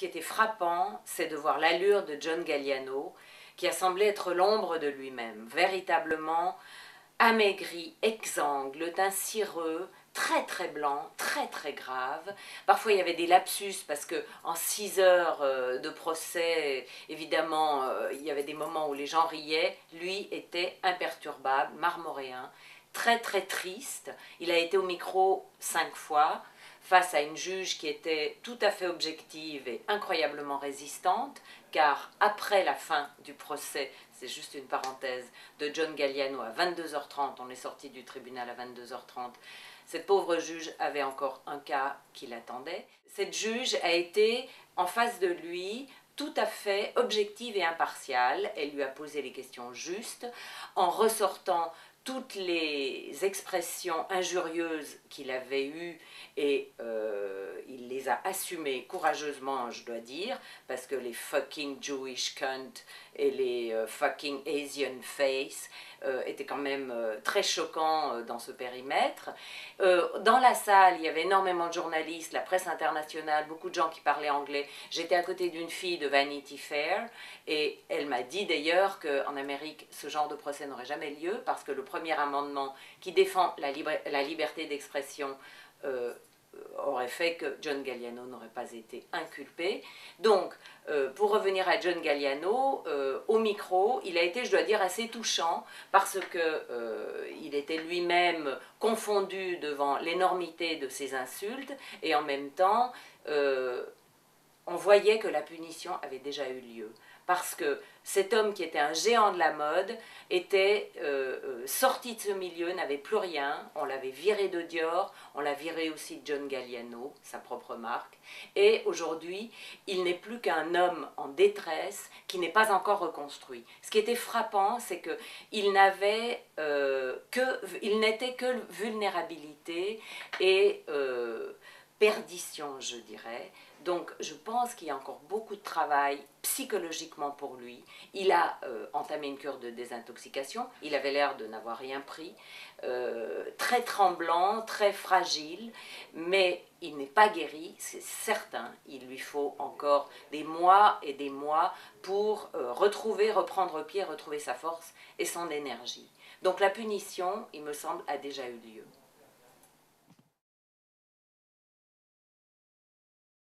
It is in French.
qui était frappant, c'est de voir l'allure de John Galliano, qui a semblé être l'ombre de lui-même, véritablement amaigri, exsangue, le teint cireux, très très blanc, très très grave. Parfois il y avait des lapsus parce que en 6 heures de procès, évidemment, il y avait des moments où les gens riaient. Lui était imperturbable, marmoréen, très très triste. Il a été au micro 5 fois face à une juge qui était tout à fait objective et incroyablement résistante, car après la fin du procès, c'est juste une parenthèse, de John Galliano à 22h30, on est sorti du tribunal à 22h30, cette pauvre juge avait encore un cas qui l'attendait. Cette juge a été en face de lui tout à fait objective et impartiale. Elle lui a posé les questions justes en ressortant toutes les expressions injurieuses qu'il avait eues et il les a assumées courageusement, je dois dire, parce que les fucking Jewish cunt et les fucking Asian face étaient quand même très choquants dans ce périmètre. Dans la salle, il y avait énormément de journalistes, la presse internationale, beaucoup de gens qui parlaient anglais. J'étais à côté d'une fille de Vanity Fair et elle m'a dit d'ailleurs qu'en Amérique, ce genre de procès n'aurait jamais lieu parce que le premier amendement qui défend la liberté d'expression aurait fait que John Galliano n'aurait pas été inculpé. Donc, pour revenir à John Galliano, au micro, il a été, je dois dire, assez touchant parce qu'il était lui-même confondu devant l'énormité de ses insultes et en même temps, on voyait que la punition avait déjà eu lieu. Parce que cet homme qui était un géant de la mode était sorti de ce milieu, n'avait plus rien, on l'avait viré de Dior, on l'a viré aussi de John Galliano, sa propre marque, et aujourd'hui il n'est plus qu'un homme en détresse qui n'est pas encore reconstruit. Ce qui était frappant, c'est qu'il n'était que vulnérabilité et perdition, je dirais. Donc je pense qu'il y a encore beaucoup de travail psychologiquement pour lui. Il a entamé une cure de désintoxication, il avait l'air de n'avoir rien pris, très tremblant, très fragile, mais il n'est pas guéri, c'est certain. Il lui faut encore des mois et des mois pour reprendre pied, retrouver sa force et son énergie. Donc la punition, il me semble, a déjà eu lieu.